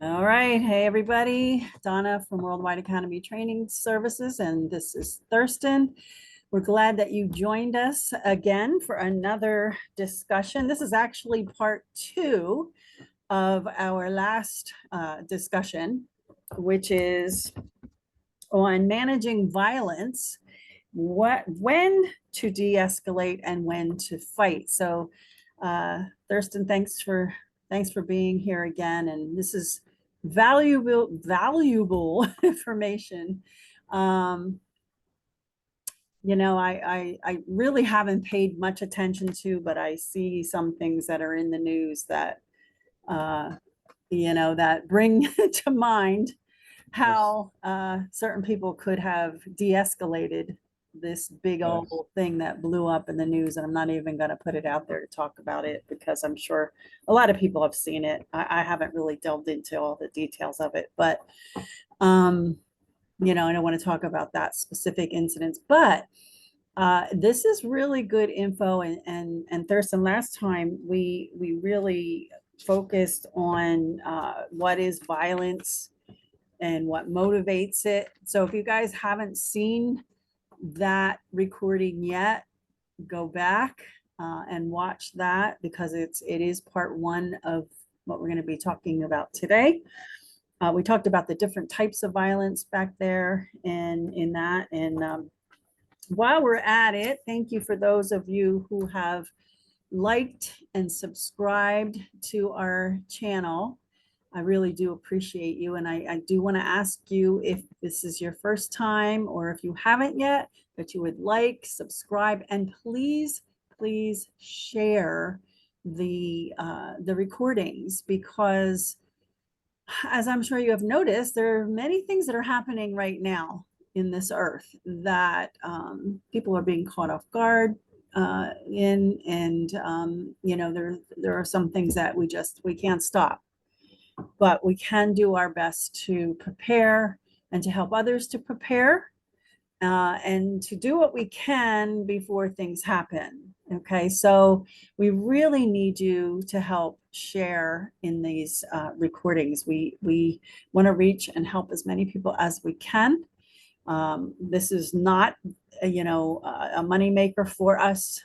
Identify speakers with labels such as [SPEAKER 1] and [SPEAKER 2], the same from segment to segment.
[SPEAKER 1] All right. Hey, everybody. Donna from Worldwide Economy Training Services, and this is Thurston. We're glad that you joined us again for another discussion. This is actually part two of our last discussion, which is on managing violence, when to de-escalate and when to fight. So, Thurston, thanks for being here again, and this is valuable information. Um, I really haven't paid much attention to, but I see some things that are in the news that uh, that bring to mind
[SPEAKER 2] Yes,
[SPEAKER 1] how certain people could have de-escalated this big
[SPEAKER 2] yes,
[SPEAKER 1] old thing that blew up in the news. And I'm not even going to put it out there to talk about it because I'm sure a lot of people have seen it. I haven't really delved into all the details of it, but um, I don't want to talk about that specific incidents, but this is really good info. And Thurston, last time we really focused on what is violence and what motivates it. So if you guys haven't seen that recording yet, go back and watch that because it is part one of what we're going to be talking about today. We talked about the different types of violence back there and in that. And while we're at it, thank you for those of you who have liked and subscribed to our channel. I really do appreciate you. And I do want to ask you if this is your first time or if you haven't yet, that you would like, subscribe, and please share the recordings, because as I'm sure you have noticed, there are many things that are happening right now in this earth that people are being caught off guard in, and there are some things that we can't stop, but we can do our best to prepare and to help others to prepare and to do what we can before things happen. Okay, so we really need you to help share in these recordings. We want to reach and help as many people as we can. This is not, a moneymaker for us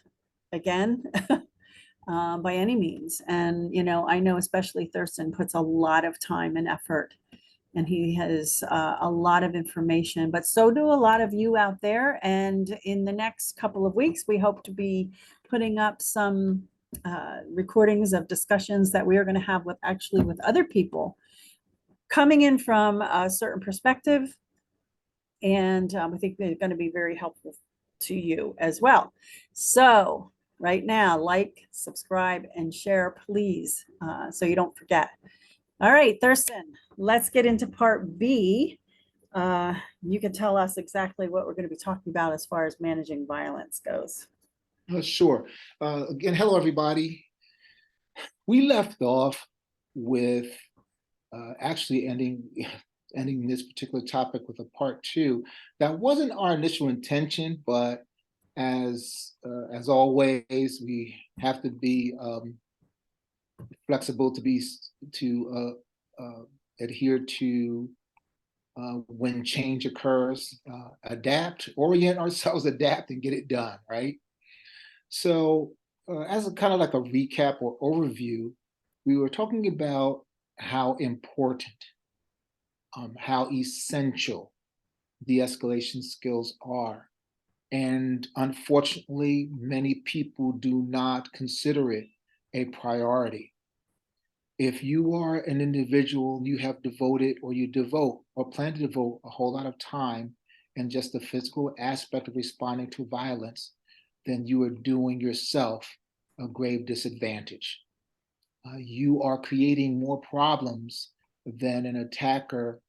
[SPEAKER 1] again. By any means. And, I know especially Thurston puts a lot of time and effort, and he has a lot of information, but so do a lot of you out there. And in the next couple of weeks, we hope to be putting up some recordings of discussions that we are going to have with other people coming in from a certain perspective. And I think they're going to be very helpful to you as well. So right now, like, subscribe, and share, please, so you don't forget. All right, Thurston, let's get into part B. You can tell us exactly what we're going to be talking about as far as managing violence goes.
[SPEAKER 2] sure. Again, hello, everybody. We left off with actually ending this particular topic with a part two. That wasn't our initial intention, but as always, we have to be flexible to adhere to when change occurs, adapt, orient ourselves, adapt, and get it done, right? So, as a kind of like a recap or overview, we were talking about how important, how essential de-escalation skills are. And unfortunately, many people do not consider it a priority. If you are an individual, you have devoted or you devote or plan to devote a whole lot of time in just the physical aspect of responding to violence, then you are doing yourself a grave disadvantage. You are creating more problems than an attacker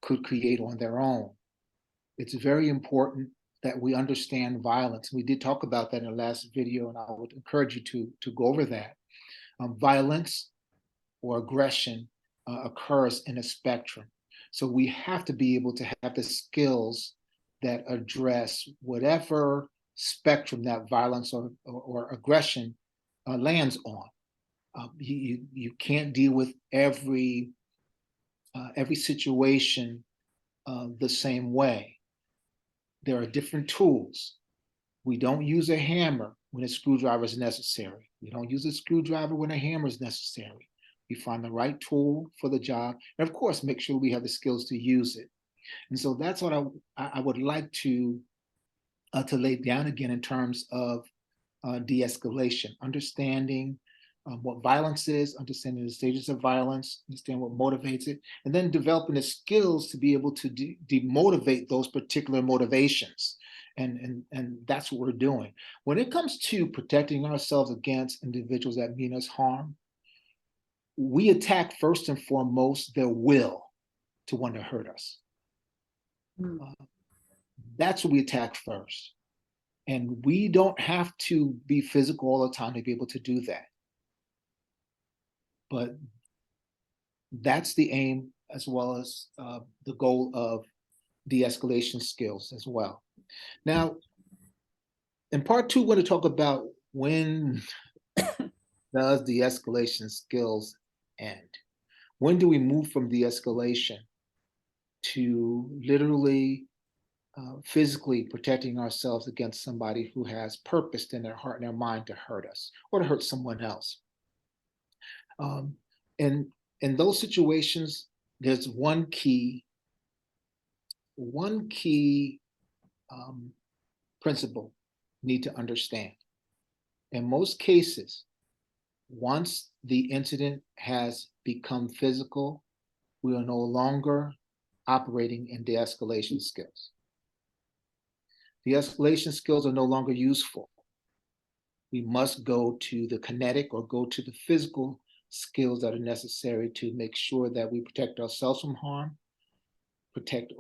[SPEAKER 2] could create on their own. It's very important that we understand violence. We did talk about that in the last video, and I would encourage you to go over that. Violence or aggression occurs in a spectrum. So we have to be able to have the skills that address whatever spectrum that violence or aggression lands on. You can't deal with every every situation the same way. There are different tools. We don't use a hammer when a screwdriver is necessary. We don't use a screwdriver when a hammer is necessary. We find the right tool for the job, and of course, make sure we have the skills to use it. And so that's what I would like to lay down again in terms of de-escalation, understanding what violence is, understanding the stages of violence, understand what motivates it, and then developing the skills to be able to demotivate those particular motivations. And that's what we're doing. When it comes to protecting ourselves against individuals that mean us harm, we attack first and foremost their will to want to hurt us. That's what we attack first. And we don't have to be physical all the time to be able to do that. But that's the aim, as well as the goal of de-escalation skills as well. Now, in part two, we're going to talk about when does de-escalation skills end? When do we move from de-escalation to literally physically protecting ourselves against somebody who has purposed in their heart and their mind to hurt us or to hurt someone else? And in those situations, there's one key principle you need to understand. In most cases, once the incident has become physical, we are no longer operating in de-escalation skills. De-escalation skills are no longer useful. We must go to the kinetic or go to the physical skills that are necessary to make sure that we protect ourselves from harm, protect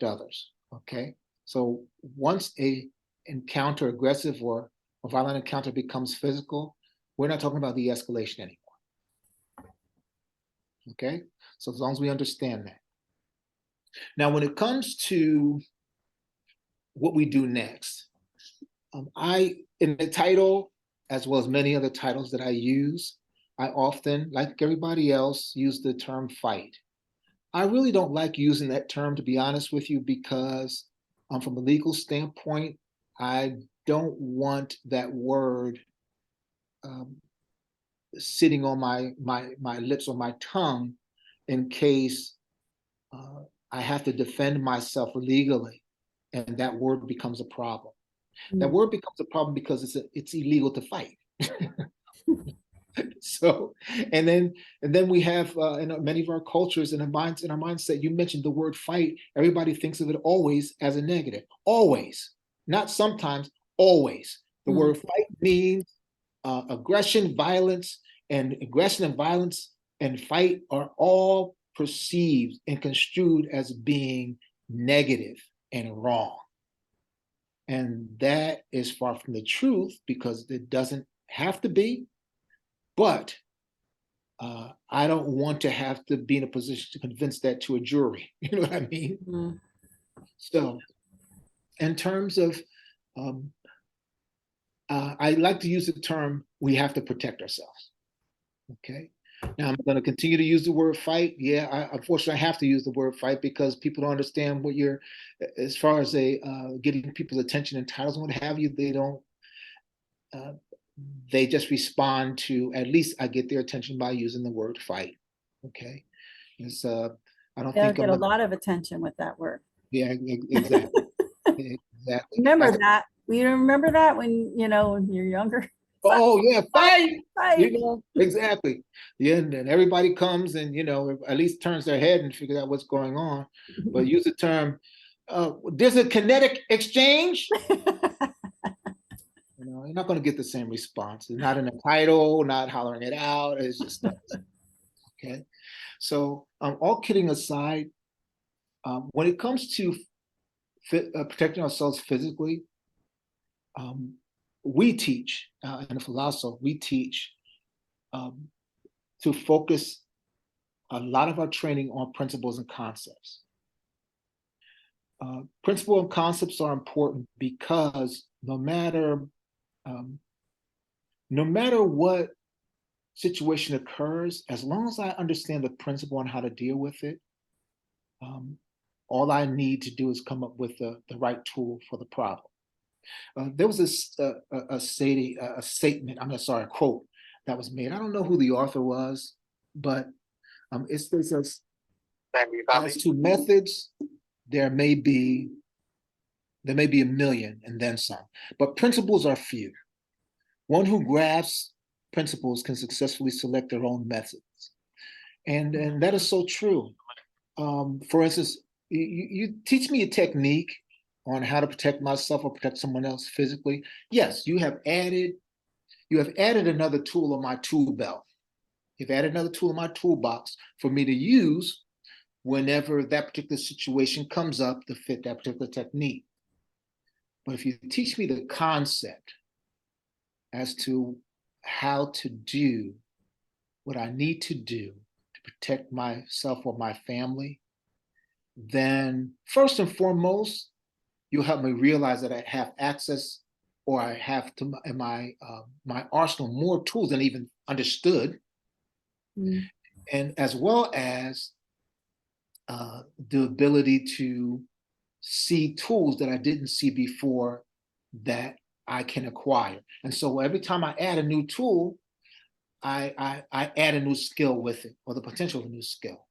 [SPEAKER 2] others, okay? So once a encounter, aggressive or a violent encounter becomes physical, we're not talking about de-escalation anymore, okay? So as long as we understand that. Now, when it comes to what we do next, in the title, as well as many other titles that I use, I often, like everybody else, use the term fight. I really don't like using that term, to be honest with you, because from a legal standpoint, I don't want that word sitting on my lips or my tongue in case I have to defend myself legally, and that word becomes a problem. That word becomes a problem because it's illegal to fight. So, and then we have in many of our cultures and in our mindset, you mentioned the word fight. Everybody thinks of it always as a negative. Always, not sometimes, always. The word fight means aggression, violence, and fight are all perceived and construed as being negative and wrong. And that is far from the truth, because it doesn't have to be. But I don't want to have to be in a position to convince that to a jury. You know what I mean? So in terms of, I like to use the term, we have to protect ourselves. Okay. Now I'm going to continue to use the word fight. Yeah, unfortunately, I have to use the word fight because people don't understand what you're, as far as getting people's attention and titles and what have you, they don't, they just respond to, at least I get their attention by using the word fight. Okay. It's, I don't think
[SPEAKER 1] get a lot of attention with that word.
[SPEAKER 2] Yeah, exactly. Exactly.
[SPEAKER 1] Remember that. You remember that when you're younger?
[SPEAKER 2] Oh yeah, fight.
[SPEAKER 1] Fight.
[SPEAKER 2] Exactly. Yeah, and then everybody comes and at least turns their head and figures out what's going on. But use the term, there's a kinetic exchange. You're not going to get the same response. It's not in the title, not hollering it out. It's just okay. So all kidding aside, when it comes to protecting ourselves physically, we teach, in the philosophy, we teach to focus a lot of our training on principles and concepts. Principles and concepts are important because no matter what situation occurs, as long as I understand the principle on how to deal with it, all I need to do is come up with the right tool for the problem. There was a statement, a quote that was made. I don't know who the author was, but it says, as to methods, there may be a million and then some, but principles are few. One who grasps principles can successfully select their own methods. And that is so true. For instance, you teach me a technique on how to protect myself or protect someone else physically. Yes, you have added another tool on my tool belt. You've added another tool in my toolbox for me to use whenever that particular situation comes up to fit that particular technique. But if you teach me the concept as to how to do what I need to do to protect myself or my family, then first and foremost, you'll help me realize that I have access, or I have to in my arsenal more tools than even understood, and as well as the ability to see tools that I didn't see before that I can acquire. And so every time I add a new tool, I add a new skill with it, or the potential of a new skill.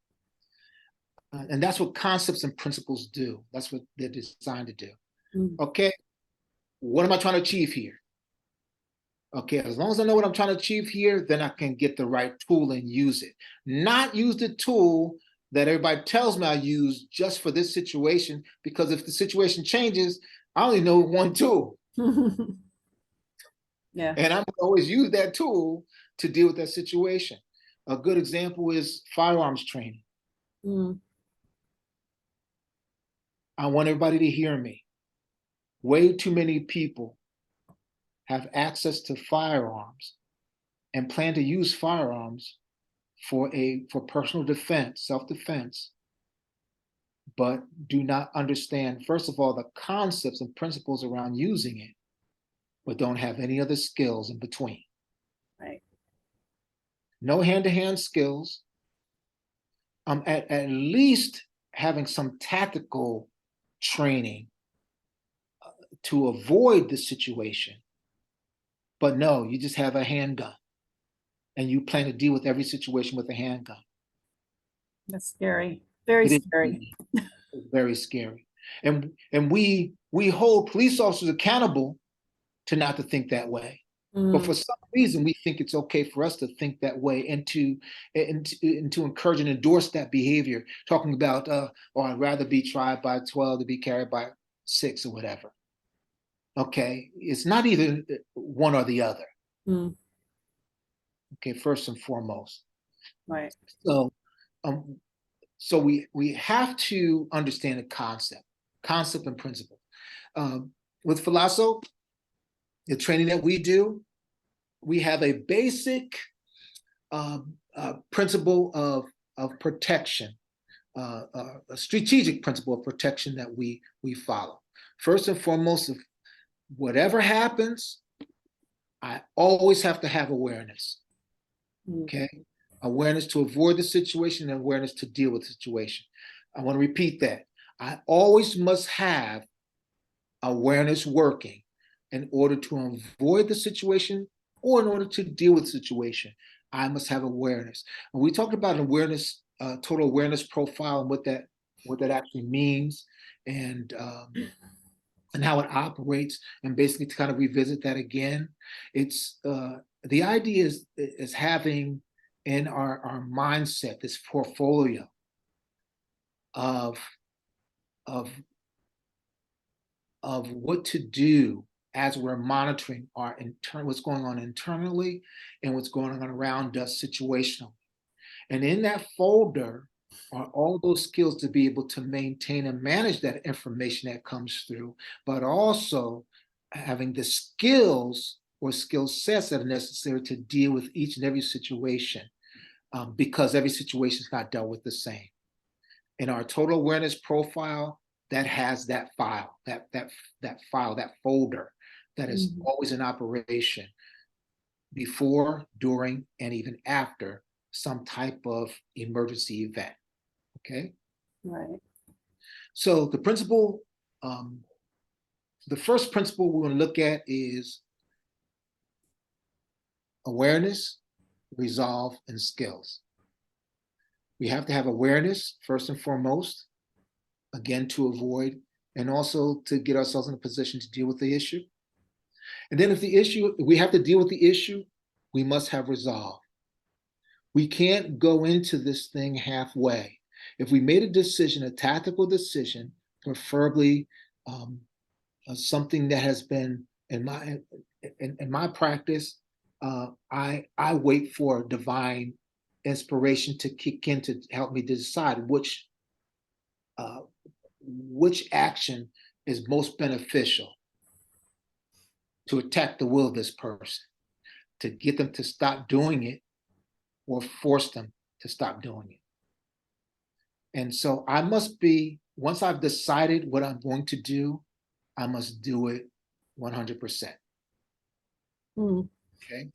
[SPEAKER 2] And that's what concepts and principles do. That's what they're designed to do. Okay, what am I trying to achieve here? Okay, as long as I know what I'm trying to achieve here, then I can get the right tool and use it. Not use the tool that everybody tells me I use just for this situation, because if the situation changes, I only know one tool.
[SPEAKER 1] Yeah.
[SPEAKER 2] And I'm gonna always use that tool to deal with that situation. A good example is firearms training. I want everybody to hear me. Way too many people have access to firearms and plan to use firearms for personal defense, self-defense, but do not understand, first of all, the concepts and principles around using it, but don't have any other skills in between.
[SPEAKER 1] Right.
[SPEAKER 2] No hand-to-hand skills. At least having some tactical training to avoid the situation. But no, you just have a handgun and you plan to deal with every situation with a handgun.
[SPEAKER 1] That's scary. Very scary.
[SPEAKER 2] Very scary. And we hold police officers accountable to not to think that way. But for some reason, we think it's okay for us to think that way and to encourage and endorse that behavior, talking about, I'd rather be tried by 12 to be carried by 6 or whatever. Okay, it's not either one or the other. Okay, first and foremost.
[SPEAKER 1] Right.
[SPEAKER 2] So we have to understand the concept and principle. With Philasso, the training that we do, we have a basic principle of protection, a strategic principle of protection that we follow. First and foremost, if whatever happens, I always have to have awareness. Okay, awareness to avoid the situation and awareness to deal with the situation. I want to repeat that. I always must have awareness working in order to avoid the situation or in order to deal with the situation. I must have awareness. And we talked about awareness, total awareness profile, and what that actually means, and how it operates, and basically to kind of revisit that again. It's the idea is having in our mindset this portfolio of what to do as we're monitoring our what's going on internally and what's going on around us situationally. And in that folder are all those skills to be able to maintain and manage that information that comes through, but also having the skills or skill sets that are necessary to deal with each and every situation, because every situation is not dealt with the same. In our total awareness profile, that has that file, that folder that is always in operation. before, during, and even after some type of emergency event. Okay.
[SPEAKER 1] Right.
[SPEAKER 2] So the first principle we're going to look at is awareness, resolve, and skills. We have to have awareness first and foremost, again, to avoid and also to get ourselves in a position to deal with the issue. And then if we have to deal with the issue, we must have resolve. We can't go into this thing halfway. If we made a decision, a tactical decision, preferably something that has been in my practice, I wait for divine inspiration to kick in to help me decide which action is most beneficial to attack the will of this person, to get them to stop doing it or force them to stop doing it. And so I must be, once I've decided what I'm going to do, I must do it 100%.
[SPEAKER 1] Mm.
[SPEAKER 2] Okay.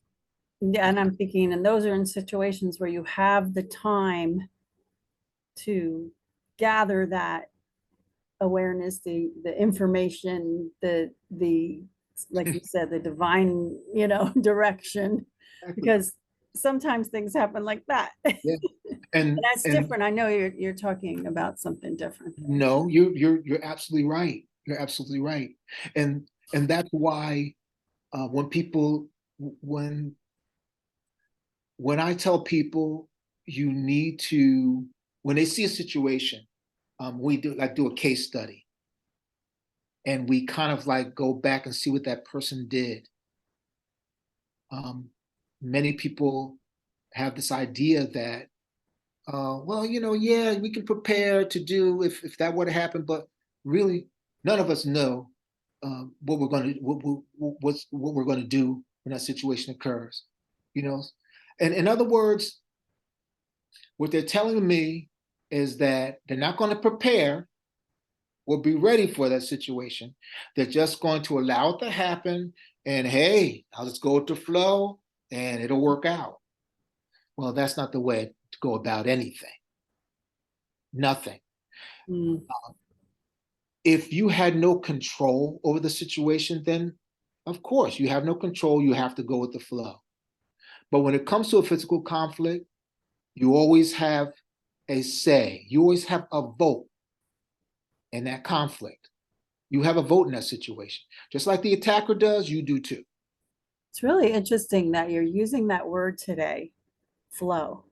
[SPEAKER 1] Yeah, and I'm thinking, and those are in situations where you have the time to gather that awareness, the information, the like you said, the divine, direction,
[SPEAKER 2] Exactly.
[SPEAKER 1] because sometimes things happen like that.
[SPEAKER 2] Yeah.
[SPEAKER 1] And
[SPEAKER 2] And
[SPEAKER 1] that's different. I know you're talking about something different.
[SPEAKER 2] no, you're absolutely right. You're absolutely right. And that's why when people when I tell people you need to, when they see a situation, we do a case study, and we kind of like go back and see what that person did. Many people have this idea that, well, yeah, we can prepare to do if that were to happen, but really, none of us know what we're going to what we're going to do when that situation occurs. And in other words, what they're telling me is that they're not going to prepare or be ready for that situation. They're just going to allow it to happen, and hey, I'll just go with the flow and it'll work out. Well, that's not the way to go about anything. Nothing.
[SPEAKER 1] Mm.
[SPEAKER 2] If you had no control over the situation, then of course you have no control. You have to go with the flow. But when it comes to a physical conflict, you always have a say. You always have a vote in that conflict. You have a vote in that situation. Just like the attacker does, you do too.
[SPEAKER 1] It's really interesting that you're using that word today, flow.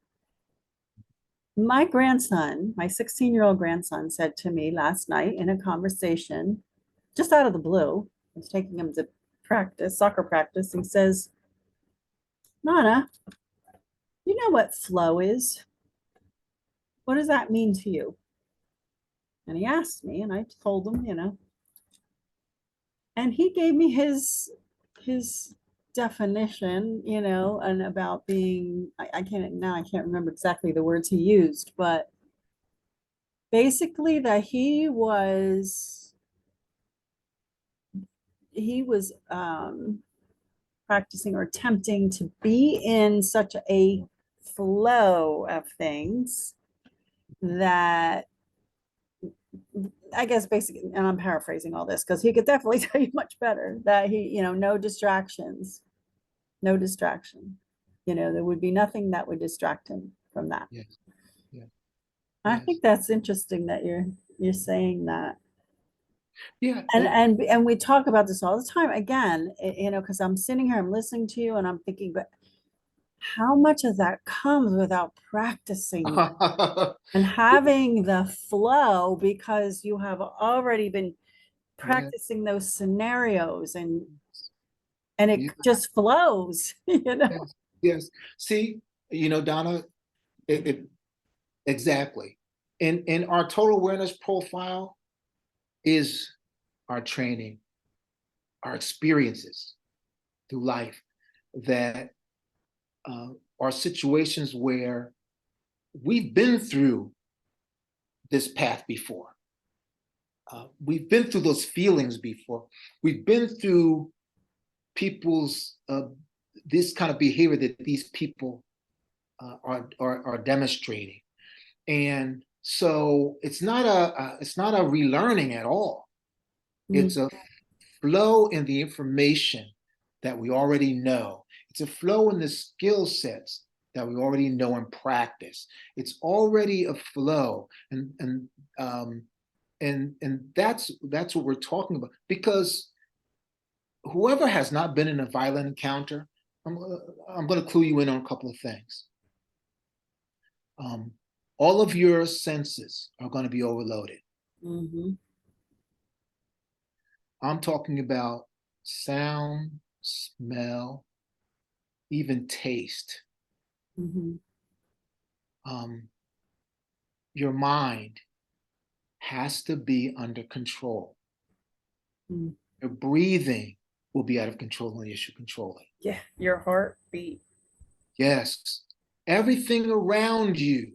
[SPEAKER 1] My grandson, my 16-year-old grandson, said to me last night in a conversation, just out of the blue, I was taking him to soccer practice. He says, Nana, you know what flow is? What does that mean to you? And he asked me, and I told him, and he gave me his definition, and about being, I can't remember exactly the words he used, but basically that he was practicing or attempting to be in such a flow of things that, I guess basically, and I'm paraphrasing all this because he could definitely tell you much better, that no distractions, no distraction. There would be nothing that would distract him from that.
[SPEAKER 2] Yes. Yeah.
[SPEAKER 1] I
[SPEAKER 2] Yes.
[SPEAKER 1] think that's interesting that you're saying that.
[SPEAKER 2] Yeah.
[SPEAKER 1] And we talk about this all the time. Again, because I'm sitting here, I'm listening to you, and I'm thinking, but how much of that comes without practicing and having the flow, because you have already been
[SPEAKER 2] Yeah.
[SPEAKER 1] practicing those scenarios, and it
[SPEAKER 2] Yeah.
[SPEAKER 1] just flows.
[SPEAKER 2] Yes. Yes. See, Donna, exactly. In our total awareness profile is our training, our experiences through life that are situations where we've been through this path before. We've been through those feelings before. We've been through people's this kind of behavior that these people are demonstrating. And so it's not a relearning at all. It's a flow in the information that we already know. It's a flow in the skill sets that we already know and practice. It's already a flow, and that's what we're talking about. Because whoever has not been in a violent encounter, I'm going to clue you in on a couple of things. All of your senses are going to be overloaded.
[SPEAKER 1] Mm-hmm.
[SPEAKER 2] I'm talking about sound, smell, even taste.
[SPEAKER 1] Mm-hmm.
[SPEAKER 2] Your mind has to be under control.
[SPEAKER 1] Mm.
[SPEAKER 2] Your breathing will be out of control unless you control it.
[SPEAKER 1] Yeah, your heartbeat.
[SPEAKER 2] Yes, everything around you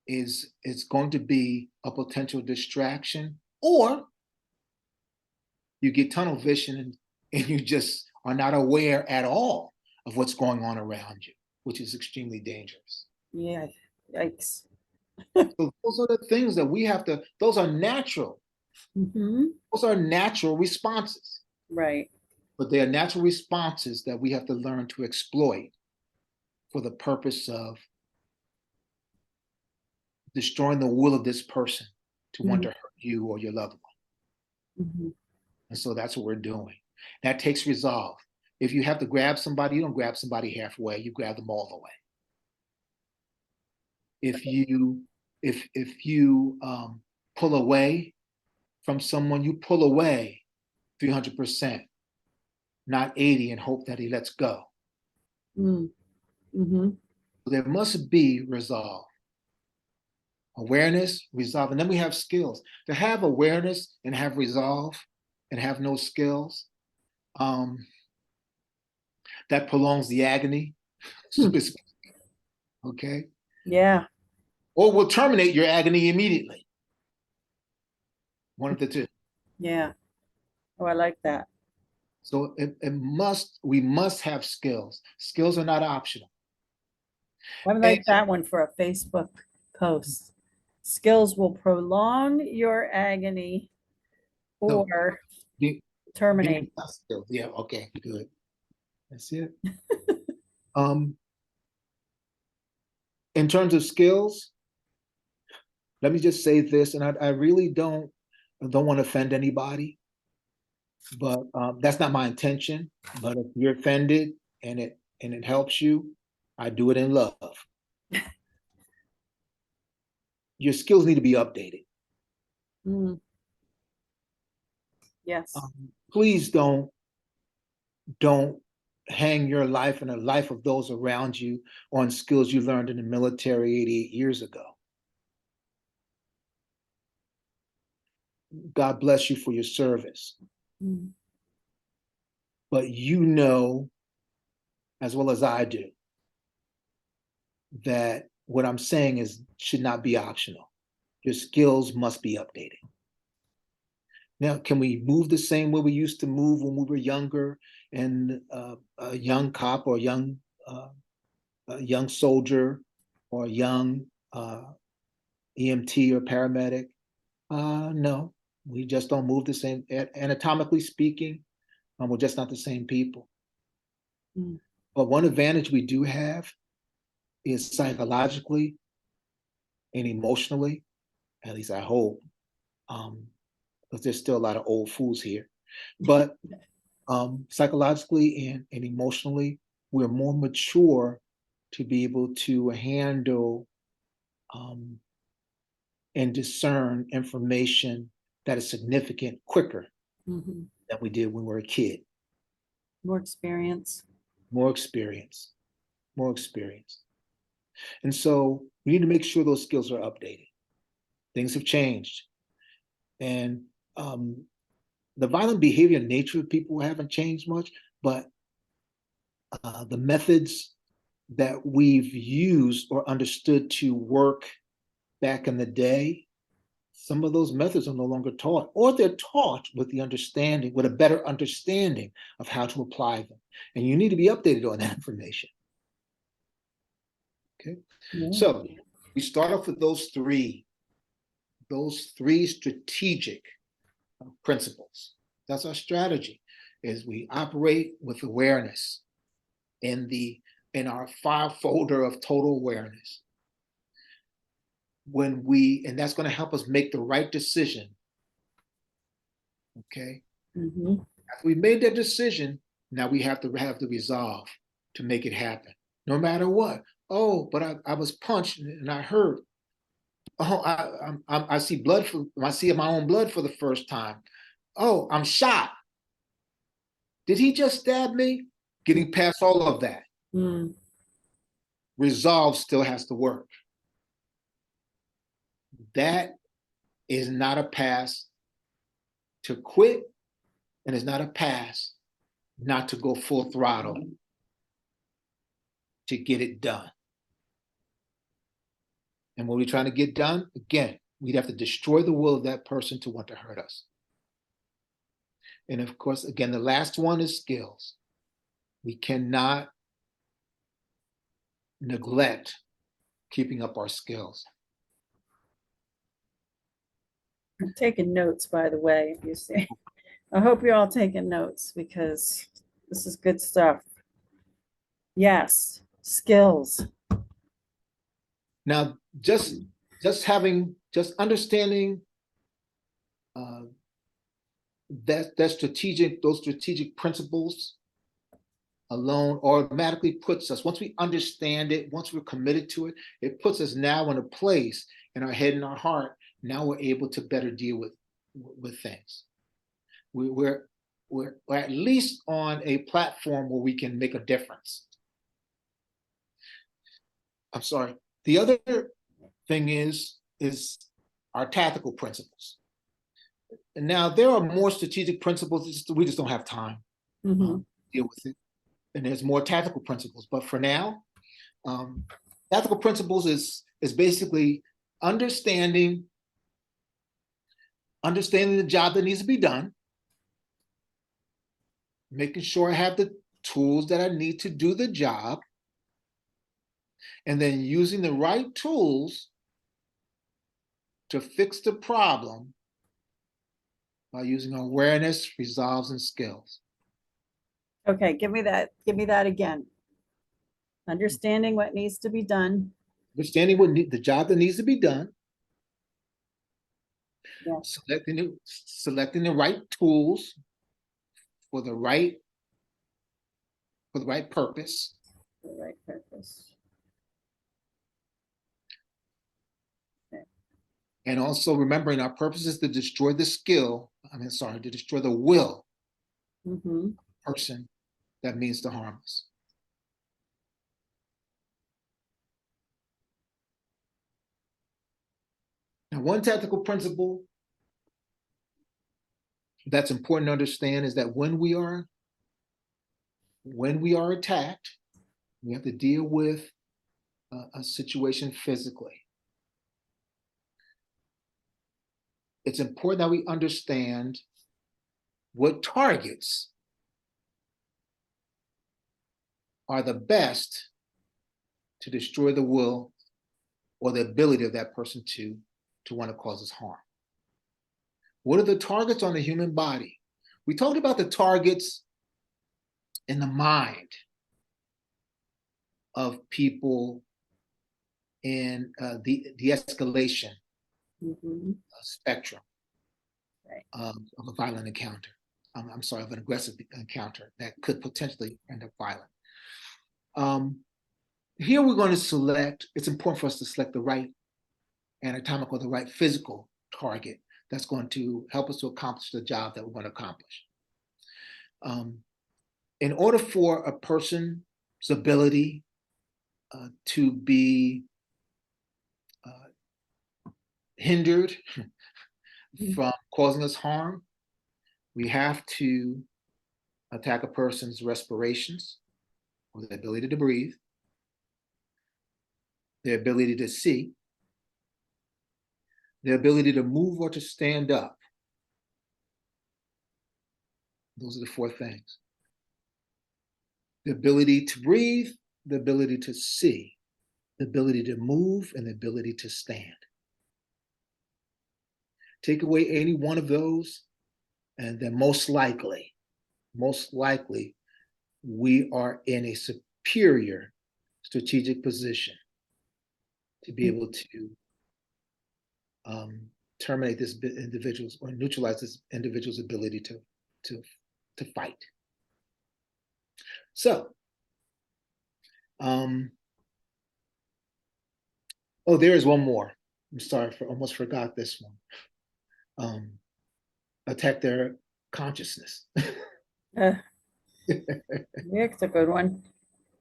[SPEAKER 2] is going to be a potential distraction, or you get tunnel vision and you just are not aware at all of what's going on around you, which is extremely dangerous.
[SPEAKER 1] Yeah, yikes.
[SPEAKER 2] So those are the things that we have to, those are natural.
[SPEAKER 1] Mm-hmm.
[SPEAKER 2] Those are natural responses.
[SPEAKER 1] Right.
[SPEAKER 2] But they are natural responses that we have to learn to exploit for the purpose of destroying the will of this person to want to hurt you or your loved one.
[SPEAKER 1] Mm-hmm.
[SPEAKER 2] And so that's what we're doing. That takes resolve. If you have to grab somebody, you don't grab somebody halfway, you grab them all the way. If you pull away from someone, you pull away 300%, not 80, and hope that he lets go.
[SPEAKER 1] Mm-hmm.
[SPEAKER 2] There must be resolve. Awareness, resolve, and then we have skills. To have awareness and have resolve and have no skills, that prolongs the agony. Okay?
[SPEAKER 1] Yeah.
[SPEAKER 2] Or will terminate your agony immediately. One of the two.
[SPEAKER 1] Yeah. Oh, I like that.
[SPEAKER 2] So we must have skills. Skills are not optional.
[SPEAKER 1] I like that one for a Facebook post. Skills will prolong your agony or terminate.
[SPEAKER 2] Skills. Yeah, okay, good. That's it. In terms of skills, let me just say this, and I really don't want to offend anybody, but that's not my intention. But if you're offended and it helps you, I do it in love. Your skills need to be updated.
[SPEAKER 1] Mm. Yes.
[SPEAKER 2] Please don't hang your life and the life of those around you on skills you learned in the military 88 years ago. God bless you for your service.
[SPEAKER 1] Mm.
[SPEAKER 2] But you know, as well as I do, that what I'm saying should not be optional. Your skills must be updated. Now, can we move the same way we used to move when we were younger, and a young cop or a young soldier or a young EMT or paramedic? No, we just don't move the same. Anatomically speaking, we're just not the same people.
[SPEAKER 1] Mm.
[SPEAKER 2] But one advantage we do have is psychologically and emotionally, at least I hope, because there's still a lot of old fools here. But psychologically and emotionally, we're more mature to be able to handle and discern information that is significant quicker
[SPEAKER 1] Mm-hmm.
[SPEAKER 2] than we did when we were a kid.
[SPEAKER 1] More experience.
[SPEAKER 2] More experience, more experience. And so we need to make sure those skills are updated. Things have changed. And the violent behavior nature of people haven't changed much, but the methods that we've used or understood to work back in the day, some of those methods are no longer taught, or they're taught with the understanding, with a better understanding of how to apply them. And you need to be updated on that information. Okay.
[SPEAKER 1] Yeah.
[SPEAKER 2] So we start off with those three strategic principles. That's our strategy, is we operate with awareness in our file folder of total awareness. And that's going to help us make the right decision. Okay.
[SPEAKER 1] Mm-hmm.
[SPEAKER 2] After we made that decision, now we have to have the resolve to make it happen, no matter what. Oh, but I was punched and I hurt. Oh, I see blood. I see my own blood for the first time. Oh, I'm shot. Did he just stab me? Getting past all of that.
[SPEAKER 1] Mm.
[SPEAKER 2] Resolve still has to work. That is not a pass to quit, and it's not a pass not to go full throttle to get it done. And what we're trying to get done, again, we'd have to destroy the will of that person to want to hurt us. And of course, again, the last one is skills. We cannot neglect keeping up our skills.
[SPEAKER 1] I'm taking notes, by the way, if you see. I hope you're all taking notes because this is good stuff. Yes, skills.
[SPEAKER 2] Now, just understanding those strategic principles alone automatically puts us, once we understand it, once we're committed to it, it puts us now in a place in our head and our heart. Now we're able to better deal with things. We're at least on a platform where we can make a difference. I'm sorry. The other thing is our tactical principles. And now there are more strategic principles. We just don't have time to deal with it. And there's more tactical principles. But for now, tactical principles is basically understanding the job that needs to be done, making sure I have the tools that I need to do the job, and then using the right tools to fix the problem by using awareness, resolves, and skills.
[SPEAKER 1] Okay, give me that again. Understanding what needs to be done.
[SPEAKER 2] Understanding the job that needs to be done. Yeah. Selecting the right tools for the right purpose.
[SPEAKER 1] For the right purpose.
[SPEAKER 2] Okay. And also remembering our purpose is to destroy the to destroy the will of the person that means to harm us. Now, one tactical principle that's important to understand is that when we are attacked, we have to deal with a situation physically. It's important that we understand what targets are the best to destroy the will or the ability of that person to want to cause us harm. What are the targets on the human body? We talked about the targets in the mind of people in the de-escalation spectrum of a violent encounter. I'm sorry, of an aggressive encounter that could potentially end up violent. Here we're going to select, it's important for us to select the right anatomical, the right physical target that's going to help us to accomplish the job that we're going to accomplish. In order for a person's ability to be hindered from causing us harm, we have to attack a person's respirations, or the ability to breathe, their ability to see, their ability to move or to stand up. Those are the four things. the ability to breathe, the ability to see, the ability to move, and the ability to stand. Take away any one of those, and then most likely, we are in a superior strategic position to be able to terminate this individual's or neutralize this individual's ability to fight. So, oh, there is one more. I'm sorry, almost forgot this one. Attack their consciousness.
[SPEAKER 1] It's a good one.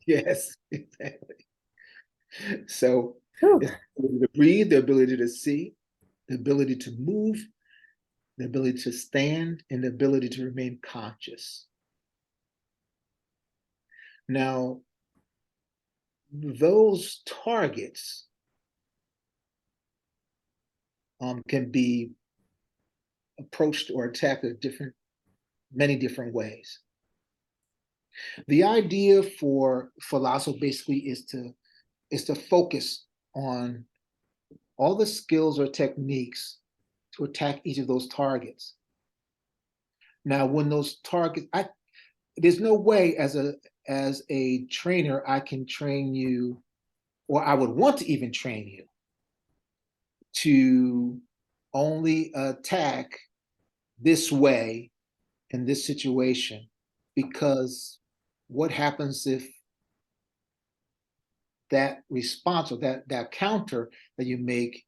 [SPEAKER 2] Yes, exactly. So
[SPEAKER 1] Whew.
[SPEAKER 2] it's the ability to breathe, the ability to see, the ability to move, the ability to stand, and the ability to remain conscious. Now, those targets can be approached or attacked in many different ways. The idea for philosophy basically is to focus on all the skills or techniques to attack each of those targets. Now, when those targets, there's no way as a trainer I can train you, or I would want to even train you to only attack this way in this situation, because what happens if that response or that counter that you make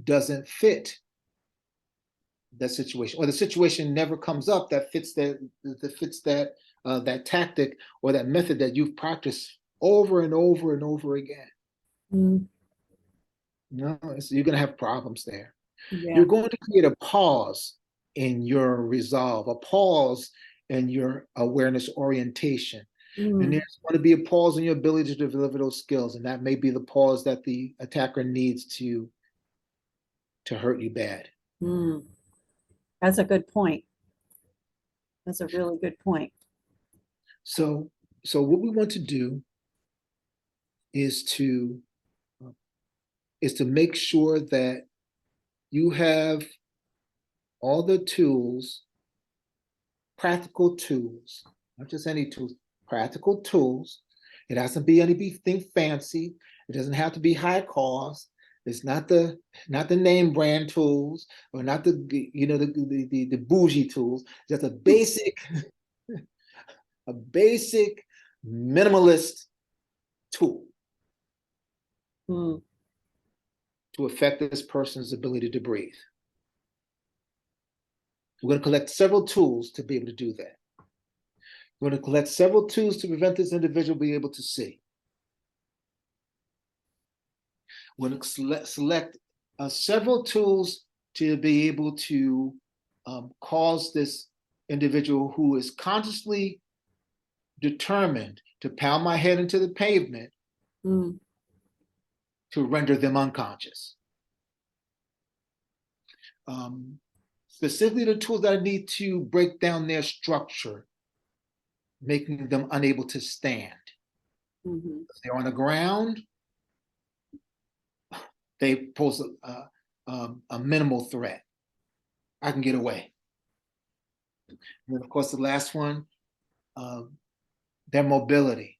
[SPEAKER 2] doesn't fit that situation, or the situation never comes up that fits that tactic or that method that you've practiced over and over and over again.
[SPEAKER 1] Mm.
[SPEAKER 2] No, so you're going to have problems there.
[SPEAKER 1] Yeah.
[SPEAKER 2] You're going to create a pause in your resolve, a pause in your awareness orientation. And there's going to be a pause in your ability to deliver those skills. And that may be the pause that the attacker needs to hurt you bad.
[SPEAKER 1] Mm. That's a good point. That's a really good point.
[SPEAKER 2] So what we want to do is to make sure that you have all the tools, practical tools, not just any tools, practical tools. It doesn't be anything fancy. It doesn't have to be high cost. It's not the name brand tools, or not the the bougie tools. Just a basic minimalist tool
[SPEAKER 1] Mm.
[SPEAKER 2] to affect this person's ability to breathe. We're going to collect several tools to be able to do that. We're going to collect several tools to prevent this individual being able to see. We're going to select several tools to be able to cause this individual who is consciously determined to pound my head into the pavement to render them unconscious. Specifically the tools that I need to break down their structure, making them unable to stand. If they're on the ground, they pose a minimal threat. I can get away. And then, of course, the last one, their mobility.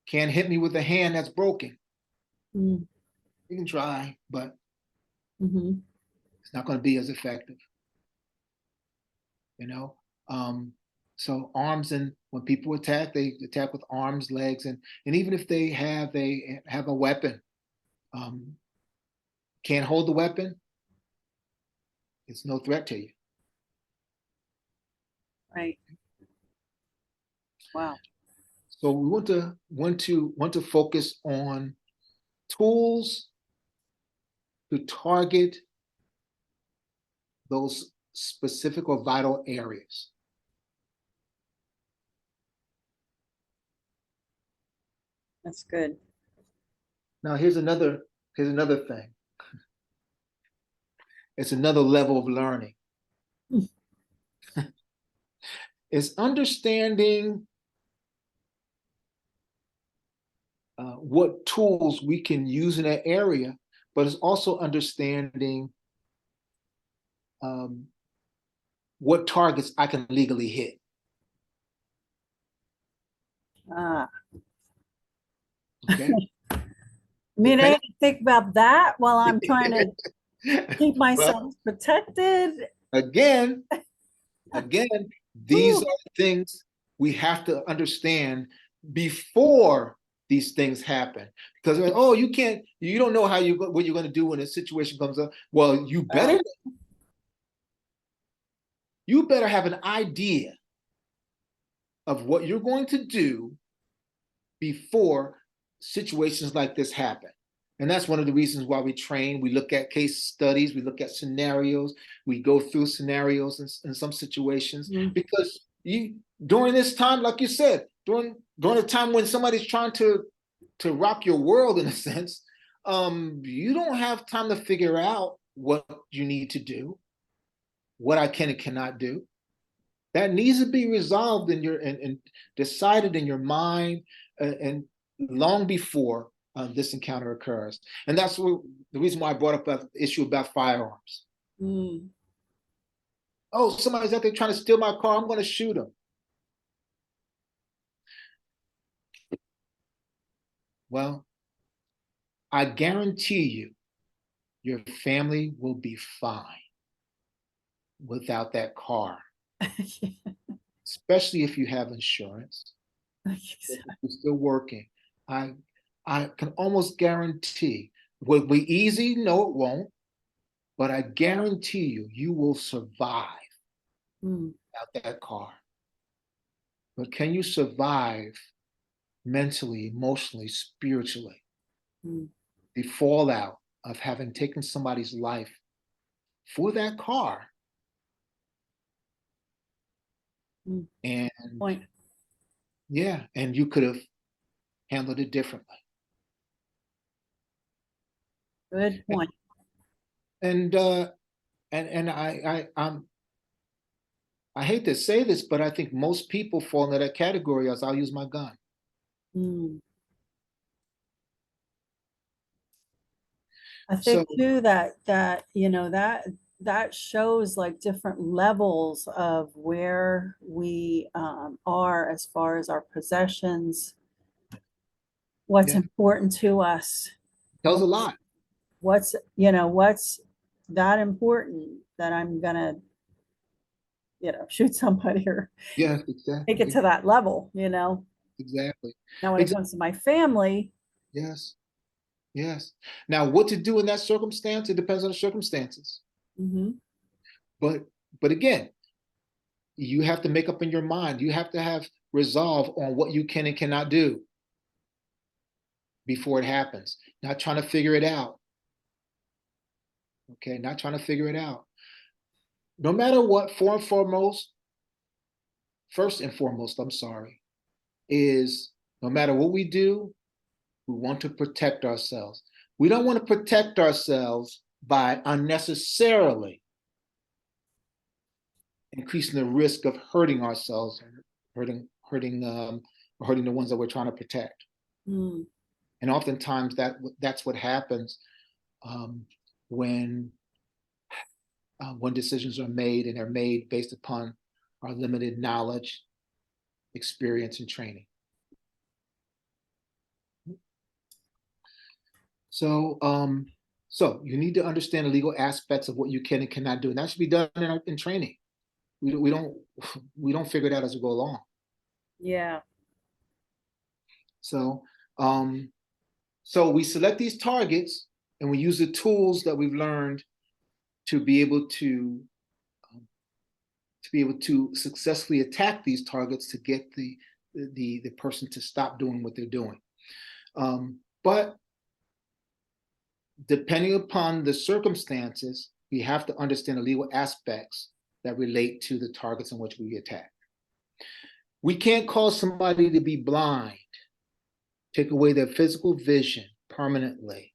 [SPEAKER 2] Can't hit me with a hand that's broken. You can try, but it's not going to be as effective. So arms, and when people attack, they attack with arms, legs, and even if they have a weapon, can't hold the weapon, it's no threat to you.
[SPEAKER 1] Right. Wow.
[SPEAKER 2] So we want to focus on tools to target those specific or vital areas.
[SPEAKER 1] That's good.
[SPEAKER 2] Now here's another thing. It's another level of learning. is understanding what tools we can use in that area, but it's also understanding what targets I can legally hit.
[SPEAKER 1] Ah,
[SPEAKER 2] Okay.
[SPEAKER 1] I mean, I didn't think about that while I'm trying to keep
[SPEAKER 2] Well,
[SPEAKER 1] myself protected.
[SPEAKER 2] again, these
[SPEAKER 1] Whew.
[SPEAKER 2] are things we have to understand before these things happen. Because oh, you don't know what you're going to do when a situation comes up. Well, you better have an idea of what you're going to do before situations like this happen. And that's one of the reasons why we train. We look at case studies, we look at scenarios, we go through scenarios in some situations, because during this time, like you said, during a time when somebody's trying to rock your world in a sense, you don't have time to figure out what you need to do, what I can and cannot do. That needs to be resolved and decided in your mind, and long before this encounter occurs. And that's the reason why I brought up the issue about firearms.
[SPEAKER 1] Mm.
[SPEAKER 2] Oh, somebody's out there trying to steal my car, I'm going to shoot them. Well, I guarantee you, your family will be fine without that car, especially if you have insurance. If you're still working, I can almost guarantee. Will it be easy? No, it won't. But I guarantee you, you will survive without that car. But can you survive mentally, emotionally, spiritually? The fallout of having taken somebody's life for that car. And
[SPEAKER 1] Point.
[SPEAKER 2] yeah, and you could have handled it differently.
[SPEAKER 1] Good point.
[SPEAKER 2] And I hate to say this, but I think most people fall into that category as I'll use my gun.
[SPEAKER 1] I
[SPEAKER 2] So
[SPEAKER 1] think too that you know that shows like different levels of where we are as far as our possessions, what's
[SPEAKER 2] yeah,
[SPEAKER 1] important to us,
[SPEAKER 2] tells a
[SPEAKER 1] what's
[SPEAKER 2] lot.
[SPEAKER 1] what's that important that I'm gonna shoot somebody or
[SPEAKER 2] Yes,
[SPEAKER 1] take it
[SPEAKER 2] exactly.
[SPEAKER 1] to that level.
[SPEAKER 2] Exactly.
[SPEAKER 1] Now when it
[SPEAKER 2] Exactly.
[SPEAKER 1] comes to my family.
[SPEAKER 2] Yes. Yes. Now, what to do in that circumstance, it depends on the circumstances. But again, you have to make up in your mind. You have to have resolve on what you can and cannot do before it happens. Not trying to figure it out. Okay, not trying to figure it out. No matter what, first and foremost, I'm sorry, is no matter what we do, we want to protect ourselves. We don't want to protect ourselves by unnecessarily increasing the risk of hurting ourselves, hurting the ones that we're trying to protect. And oftentimes that's what happens when decisions are made, and they're made based upon our limited knowledge, experience, and training. So so you need to understand the legal aspects of what you can and cannot do, and that should be done in training. We don't figure it out as we go along.
[SPEAKER 1] Yeah.
[SPEAKER 2] So so we select these targets, and we use the tools that we've learned to be able to successfully attack these targets to get the person to stop doing what they're doing. But depending upon the circumstances, we have to understand the legal aspects that relate to the targets in which we attack. We can't cause somebody to be blind, take away their physical vision permanently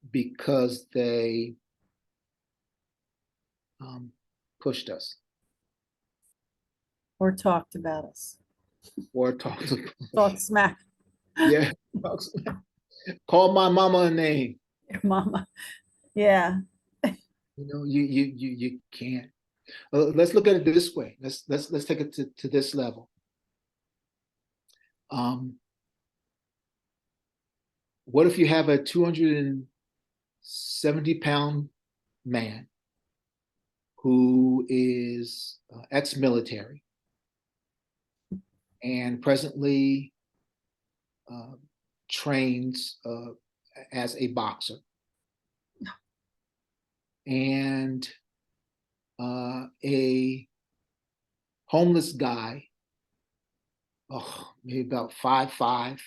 [SPEAKER 2] because they pushed us.
[SPEAKER 1] Or talked about us.
[SPEAKER 2] or talk to,
[SPEAKER 1] Talk smack.
[SPEAKER 2] yeah, call my mama a name.
[SPEAKER 1] Your mama. Yeah.
[SPEAKER 2] You know, you can't. Let's look at it this way. Let's take it to this level. What if you have a 270-pound man who is ex-military and presently trains as a boxer, and a homeless guy, maybe about 5'5",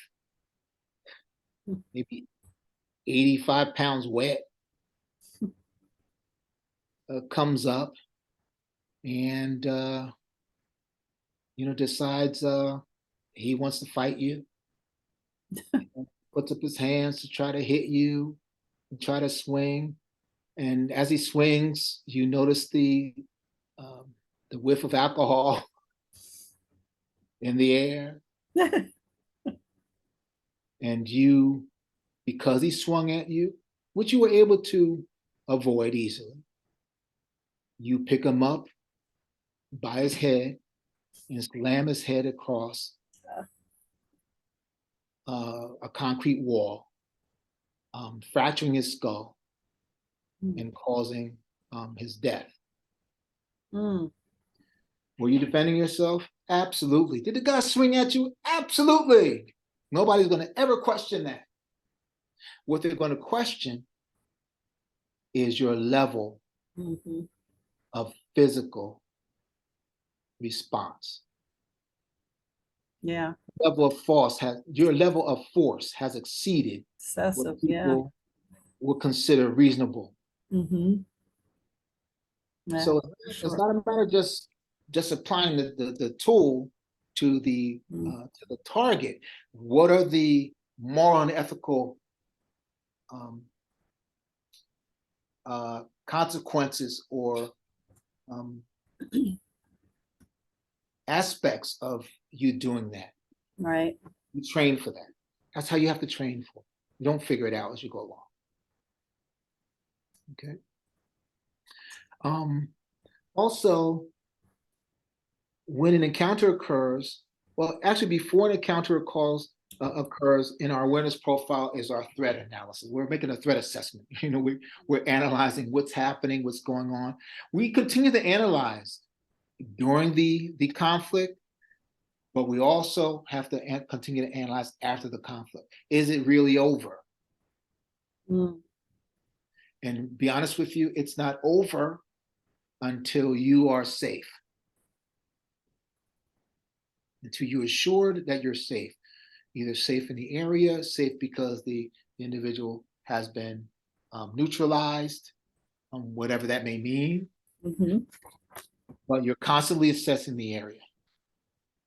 [SPEAKER 2] maybe 85 pounds wet, comes up and decides he wants to fight you, puts up his hands to try to hit you and try to swing. And as he swings, you notice the whiff of alcohol in the air. And you, because he swung at you, which you were able to avoid easily, you pick him up by his head and slam his head across a concrete wall, fracturing his skull and causing his death.
[SPEAKER 1] Mm.
[SPEAKER 2] Were you defending yourself? Absolutely. Did the guy swing at you? Absolutely. Nobody's going to ever question that. What they're going to question is your level of physical response.
[SPEAKER 1] Yeah.
[SPEAKER 2] Your level of force has exceeded
[SPEAKER 1] Excessive.
[SPEAKER 2] what people would consider reasonable.
[SPEAKER 1] Yeah,
[SPEAKER 2] So
[SPEAKER 1] sure.
[SPEAKER 2] it's not a matter of just applying the tool to the target. What are the moral and ethical consequences or aspects of you doing that?
[SPEAKER 1] Right.
[SPEAKER 2] You train for that. That's how you have to train for. You don't figure it out as you go along. Okay. Also, when an encounter occurs, well, actually, before an encounter occurs in our awareness profile is our threat analysis. We're making a threat assessment. We're analyzing what's happening, what's going on. We continue to analyze during the conflict, but we also have to continue to analyze after the conflict. Is it really over? And be honest with you, it's not over until you are safe. Until you're assured that you're safe. Either safe in the area, safe because the individual has been neutralized, whatever that may mean. But you're constantly assessing the area.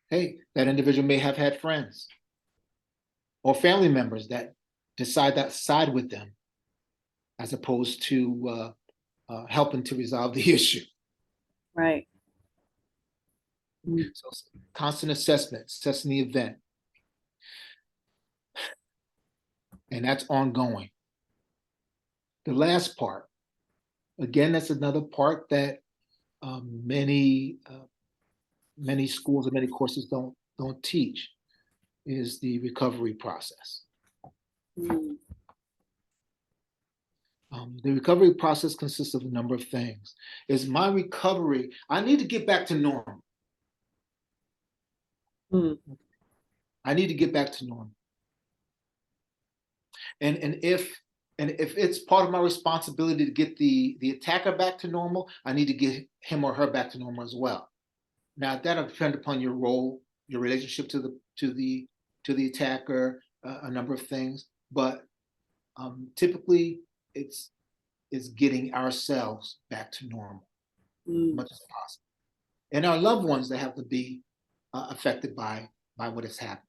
[SPEAKER 2] Hey, that individual may have had friends or family members that decide that side with them as opposed to helping to resolve the issue.
[SPEAKER 1] Right.
[SPEAKER 2] So constant assessment, assessing the event. And that's ongoing. The last part, again, that's another part that many schools and many courses don't teach, is the recovery process. The recovery process consists of a number of things. Is my recovery, I need to get back to normal. I need to get back to normal. And if it's part of my responsibility to get the attacker back to normal, I need to get him or her back to normal as well. Now that'll depend upon your role, your relationship to the attacker, a number of things. But typically, it's getting ourselves back to normal as much as possible, and our loved ones that have to be affected by what has happened.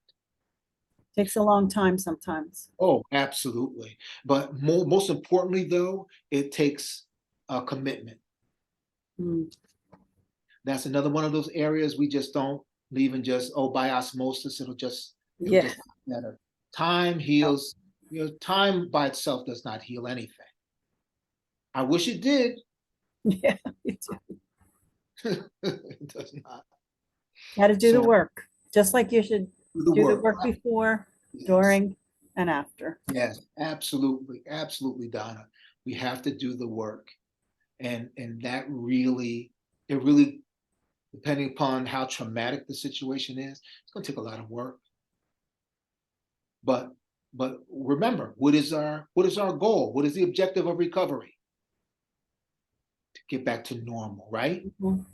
[SPEAKER 1] Takes a long time sometimes.
[SPEAKER 2] Oh, absolutely. But most importantly, though, it takes a commitment. That's another one of those areas we just don't leave and just, oh, by osmosis, it'll
[SPEAKER 1] Yeah.
[SPEAKER 2] just get better. Time heals, time by itself does not heal anything. I wish it did.
[SPEAKER 1] Yeah. Me too.
[SPEAKER 2] It does not.
[SPEAKER 1] Got to do the
[SPEAKER 2] So
[SPEAKER 1] work, just like you should
[SPEAKER 2] do the
[SPEAKER 1] do the
[SPEAKER 2] work.
[SPEAKER 1] work before,
[SPEAKER 2] Yes.
[SPEAKER 1] during, and after.
[SPEAKER 2] Yes, absolutely, absolutely, Donna. We have to do the work. And that really, it really, depending upon how traumatic the situation is, it's going to take a lot of work. But remember, what is our goal? What is the objective of recovery? To get back to normal, right?
[SPEAKER 1] Mhm.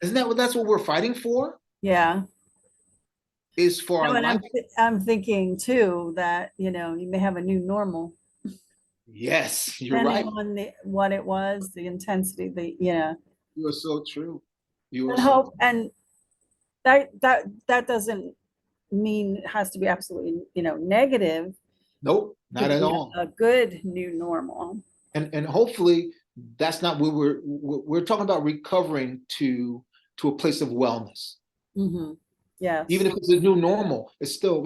[SPEAKER 2] Isn't that that's what we're fighting for?
[SPEAKER 1] Yeah.
[SPEAKER 2] Is for our
[SPEAKER 1] No, and
[SPEAKER 2] life?
[SPEAKER 1] I'm thinking too that, you may have a new normal,
[SPEAKER 2] Yes, you're
[SPEAKER 1] depending
[SPEAKER 2] right.
[SPEAKER 1] on what it was, the intensity,
[SPEAKER 2] You are so true. You are
[SPEAKER 1] and
[SPEAKER 2] so
[SPEAKER 1] hope, and that doesn't mean it has to be absolutely, negative.
[SPEAKER 2] nope,
[SPEAKER 1] It
[SPEAKER 2] not
[SPEAKER 1] could
[SPEAKER 2] at
[SPEAKER 1] be
[SPEAKER 2] all.
[SPEAKER 1] a good new normal.
[SPEAKER 2] And hopefully that's not what we're talking about, recovering to a place of wellness.
[SPEAKER 1] Hmm. Yes.
[SPEAKER 2] Even if it's a new normal, it's still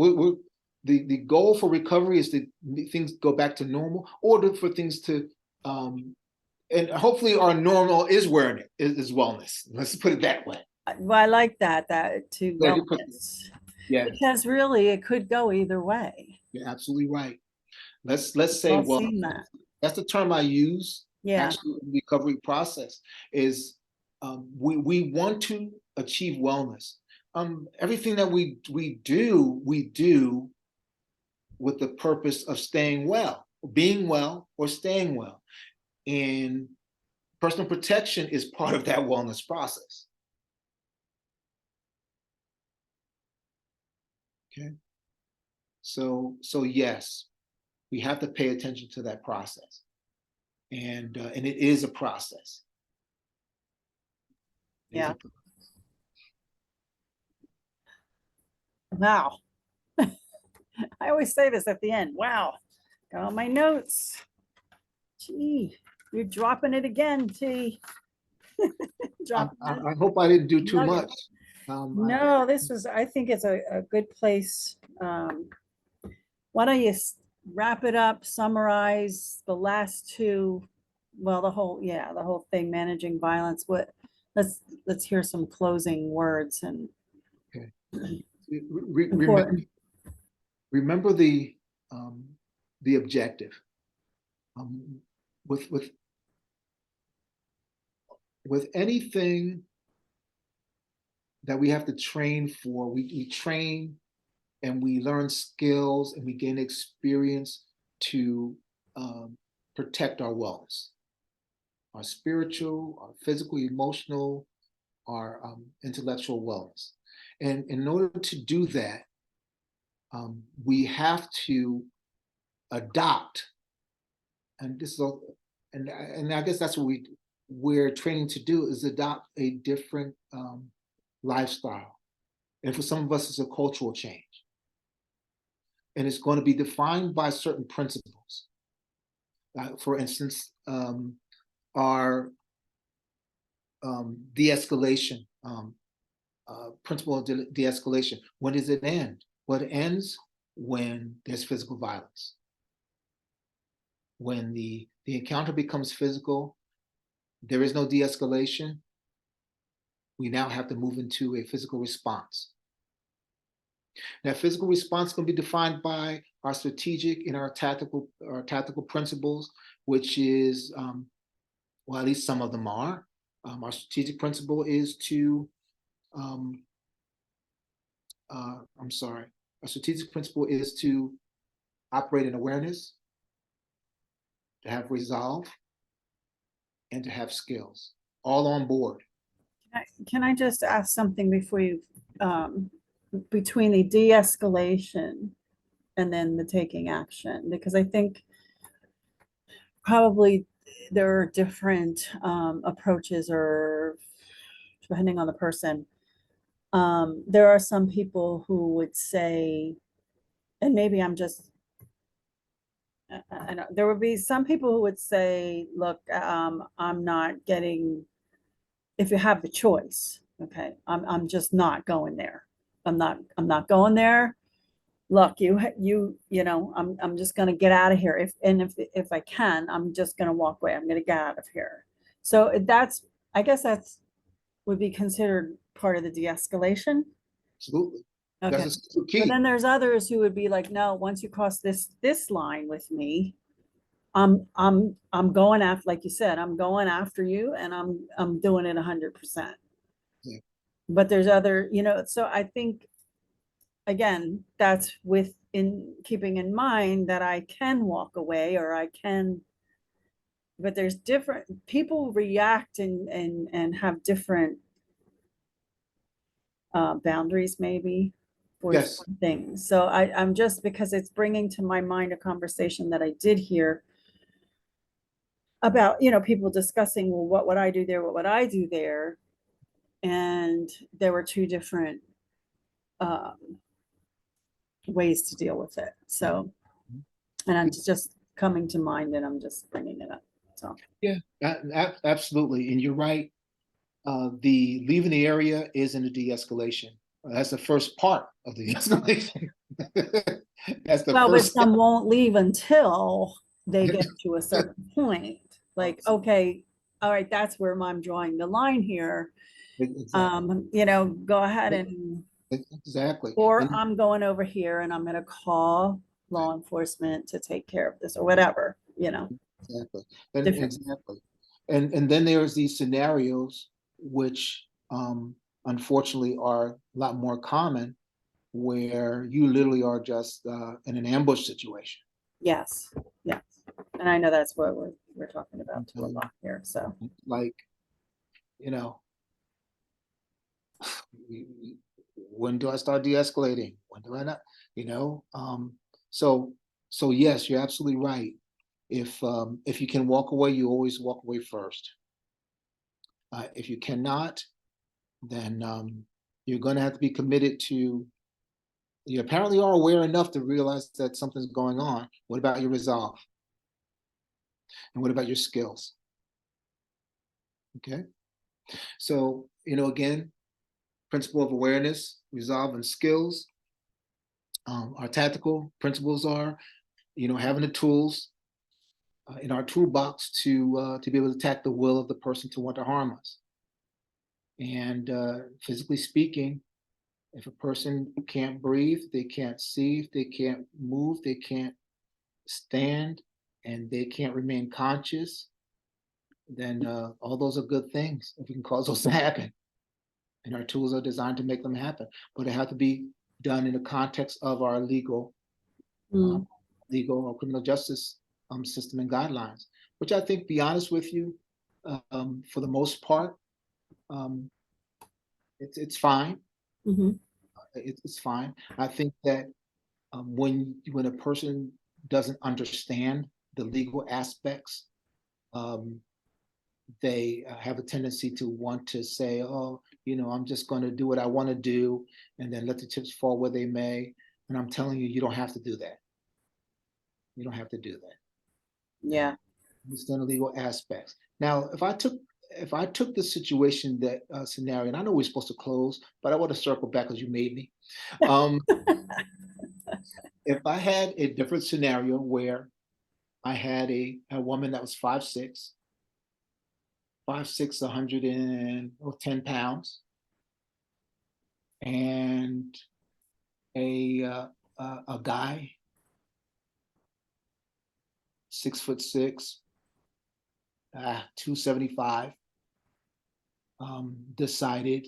[SPEAKER 2] the goal for recovery is to things go back to normal, or for things to and hopefully our normal is where it is wellness. Let's put it that way.
[SPEAKER 1] Well, I like that to
[SPEAKER 2] Glad you put it.
[SPEAKER 1] wellness,
[SPEAKER 2] Yeah,
[SPEAKER 1] because really it could go either way.
[SPEAKER 2] you're absolutely right. Let's
[SPEAKER 1] We've
[SPEAKER 2] say
[SPEAKER 1] all
[SPEAKER 2] well,
[SPEAKER 1] seen that.
[SPEAKER 2] that's the term I use
[SPEAKER 1] Yeah.
[SPEAKER 2] actually in the recovery process is we want to achieve wellness. Everything that we do with the purpose of staying well, being well, or staying well. And personal protection is part of that wellness process. Okay. So yes, we have to pay attention to that process. And it is a process. It is
[SPEAKER 1] Yeah.
[SPEAKER 2] a
[SPEAKER 1] Wow. I always say this at the end. Wow. Got all my notes. Gee, you're dropping it again, T.
[SPEAKER 2] I,
[SPEAKER 1] Dropping
[SPEAKER 2] I
[SPEAKER 1] it.
[SPEAKER 2] I hope I didn't do too
[SPEAKER 1] Nugget.
[SPEAKER 2] much. Um, I,
[SPEAKER 1] No, I think it's a good place. Why don't you wrap it up, summarize the last two, well, the whole thing, managing violence. Let's hear some closing words and
[SPEAKER 2] okay. Remember,
[SPEAKER 1] important.
[SPEAKER 2] remember um, the objective. Um, with with with anything that we have to train for, we train and we learn skills and we gain experience to protect our wellness, our spiritual, our physical, emotional, our intellectual wellness. And in order to do that, we have to adopt, and this is and I guess that's what we're training to do, is adopt a different lifestyle. And for some of us, it's a cultural change. And it's going to be defined by certain principles. For instance, our de-escalation, principle of de-escalation. When does it end? Well, it ends when there's physical violence. When the encounter becomes physical, there is no de-escalation. We now have to move into a physical response. That physical response is going to be defined by our strategic and our tactical principles, which is, well, at least some of them are. Our strategic principle is to, I'm sorry, our strategic principle is to operate in awareness, to have resolve, and to have skills, all on board.
[SPEAKER 1] Can I just ask something before between the de-escalation and then the taking action? Because I think probably there are different approaches, or depending on the person. There are some people who would say, and maybe I'm just, I know there would be some people who would say, look, I'm not getting, if you have the choice, Okay, I'm just not going there. I'm not going there. Look, I'm just gonna get out of here. If I can, I'm just gonna walk away. I'm gonna get out of here. So I guess that's would be considered part of the de-escalation.
[SPEAKER 2] Absolutely.
[SPEAKER 1] Okay.
[SPEAKER 2] That's the
[SPEAKER 1] But
[SPEAKER 2] key.
[SPEAKER 1] then there's others who would be like, no, once you cross this line with me, I'm going after, like you said, I'm going after you, and I'm doing it 100%.
[SPEAKER 2] Yeah.
[SPEAKER 1] But there's other, so I think, again, that's within keeping in mind that I can walk away, or I can, but there's different people react and have different boundaries maybe for
[SPEAKER 2] Yes.
[SPEAKER 1] certain things. So I'm just, because it's bringing to my mind a conversation that I did hear about, people discussing, well, what would I do there? What would I do there? And there were two different um, ways to deal with it. So, and it's just coming to mind, and I'm just bringing it up. So,
[SPEAKER 2] Yeah, absolutely. And you're right. The leaving the area is in the de-escalation. That's the first part of the escalation. That's the
[SPEAKER 1] well, but
[SPEAKER 2] first step.
[SPEAKER 1] some won't leave until they get to a certain point. Like, okay, all right, that's where I'm drawing the line here.
[SPEAKER 2] Exactly.
[SPEAKER 1] Go ahead and,
[SPEAKER 2] Exactly.
[SPEAKER 1] or
[SPEAKER 2] And
[SPEAKER 1] I'm going over here and I'm going to call law enforcement to take care of this or whatever.
[SPEAKER 2] exactly. And
[SPEAKER 1] Different.
[SPEAKER 2] exactly. And then there's these scenarios which unfortunately are a lot more common where you literally are just in an ambush situation.
[SPEAKER 1] Yes. Yes. And I know that's what we're talking about too a
[SPEAKER 2] Um,
[SPEAKER 1] lot here. So,
[SPEAKER 2] like, you know, when do I start de-escalating? When do I not? You know, so so yes, you're absolutely right. If you can walk away, you always walk away first. If you cannot, then you're going to have to be committed to. You apparently are aware enough to realize that something's going on. What about your resolve? And what about your skills? Okay, so again, principle of awareness, resolve, and skills. Our tactical principles are, having the tools in our toolbox to be able to attack the will of the person to want to harm us. And physically speaking, if a person can't breathe, they can't see, if they can't move, they can't stand, and they can't remain conscious, then all those are good things if we can cause those to happen. And our tools are designed to make them happen, but it has to be done in the context of our
[SPEAKER 1] mm,
[SPEAKER 2] um, legal or criminal justice system and guidelines, which I think, be honest with you, for the most part, um, it's fine.
[SPEAKER 1] mhm.
[SPEAKER 2] It's fine. I think that when a person doesn't understand the legal aspects, um, they have a tendency to want to say, "Oh, I'm just going to do what I want to do, and then let the chips fall where they may." And I'm telling you, you don't have to do that. You don't have to do that.
[SPEAKER 1] Yeah.
[SPEAKER 2] Understand the legal aspects. Now, if I took the situation that scenario, and I know we're supposed to close, but I want to circle back because you made me. Um, if I had a different scenario where I had a woman that was 5'6", 5'6", 110 pounds, and a guy 6'6", 275, decided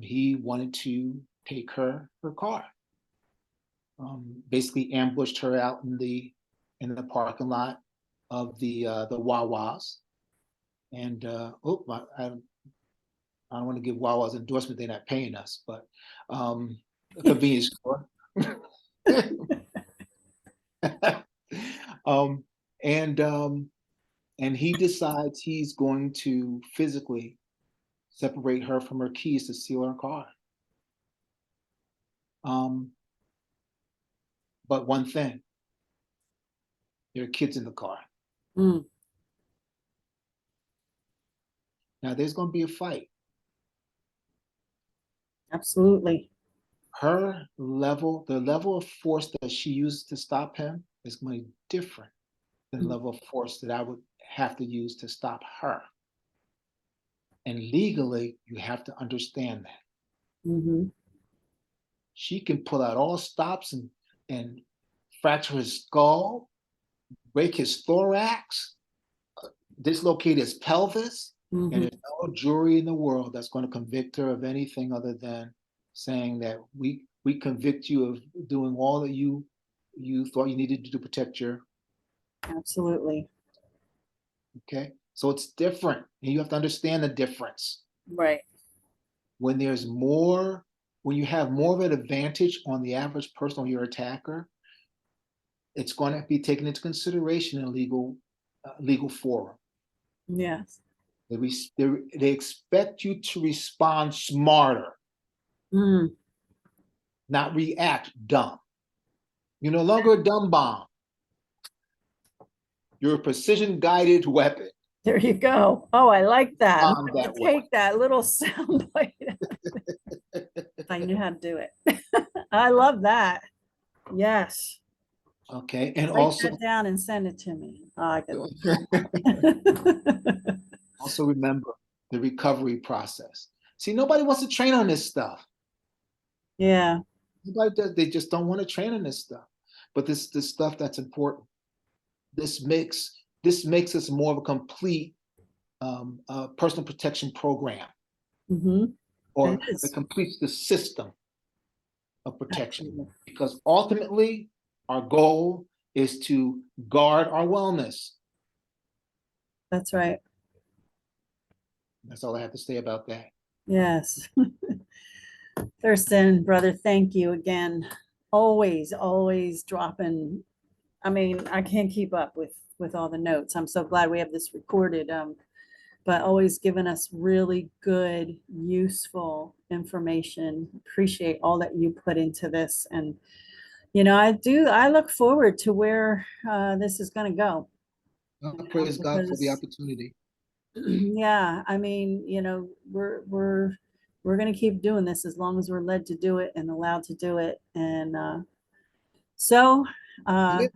[SPEAKER 2] he wanted to take her car. Basically ambushed her out in the parking lot of the Wawas. And I don't want to give Wawa's endorsement; they're not paying us, but a convenience store. um, and um, and he decides he's going to physically separate her from her keys to steal her car. Um, but one thing, there are kids in the car.
[SPEAKER 1] Mm,
[SPEAKER 2] Now there's going to be a fight.
[SPEAKER 1] Absolutely.
[SPEAKER 2] Her level, the level of force that she used to stop him is going to be different than the level of force that I would have to use to stop her. And legally, you have to understand that.
[SPEAKER 1] Mm-hmm.
[SPEAKER 2] She can pull out all stops and fracture his skull, break his thorax, dislocate his pelvis, and
[SPEAKER 1] Mm-hmm.
[SPEAKER 2] there's no jury in the world that's going to convict her of anything other than saying that we convict you of doing all that you thought you needed to do to protect your.
[SPEAKER 1] Absolutely.
[SPEAKER 2] Okay, so it's different, and you have to understand the difference.
[SPEAKER 1] Right.
[SPEAKER 2] When there's more, when you have more of an advantage on the average person or your attacker, it's going to be taken into consideration in a legal forum.
[SPEAKER 1] Yes.
[SPEAKER 2] They expect you to respond smarter,
[SPEAKER 1] Mm.
[SPEAKER 2] not react dumb. You're no longer a dumb bomb. You're a precision guided weapon.
[SPEAKER 1] There you go. Oh, I like that. I'm
[SPEAKER 2] Bomb
[SPEAKER 1] going
[SPEAKER 2] that
[SPEAKER 1] to
[SPEAKER 2] way.
[SPEAKER 1] take that little sound bite if I knew how to do it. I love that. Yes.
[SPEAKER 2] Okay, and
[SPEAKER 1] Write
[SPEAKER 2] also
[SPEAKER 1] that down and send it to me. Oh, I could.
[SPEAKER 2] also remember the recovery process. See, nobody wants to train on this stuff.
[SPEAKER 1] Yeah.
[SPEAKER 2] Nobody does. They just don't want to train on this stuff. But this stuff that's important. This makes us more of a complete personal protection program,
[SPEAKER 1] Mm-hmm. It
[SPEAKER 2] or it
[SPEAKER 1] is.
[SPEAKER 2] completes the system of protection.
[SPEAKER 1] Absolutely.
[SPEAKER 2] Because ultimately, our goal is to guard our wellness.
[SPEAKER 1] That's right.
[SPEAKER 2] That's all I have to say about that.
[SPEAKER 1] Yes. Thurston, brother, thank you again. Always, always dropping. I mean, I can't keep up with all the notes. I'm so glad we have this recorded. But always giving us really good, useful information. Appreciate all that you put into this. And, I look forward to where this is going to go.
[SPEAKER 2] Praise God for the
[SPEAKER 1] Because,
[SPEAKER 2] opportunity.
[SPEAKER 1] yeah, I mean, we're going to keep doing this as long as we're led to do it and allowed to do it. And so, uh,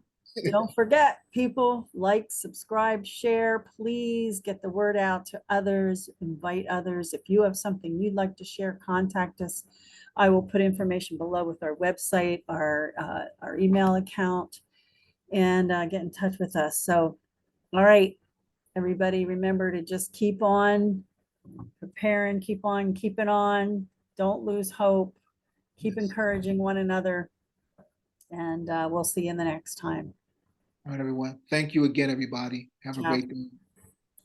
[SPEAKER 1] don't forget, people, like, subscribe, share. Please get the word out to others, invite others. If you have something you'd like to share, contact us. I will put information below with our website, our email account, and get in touch with us. So, all right, everybody, remember to just keep on preparing, keep on keeping on. Don't lose hope. Keep
[SPEAKER 2] Yes.
[SPEAKER 1] encouraging one another, and we'll see you in the next time.
[SPEAKER 2] All right, everyone. Thank you again, everybody. Have a
[SPEAKER 1] Ciao.
[SPEAKER 2] great day.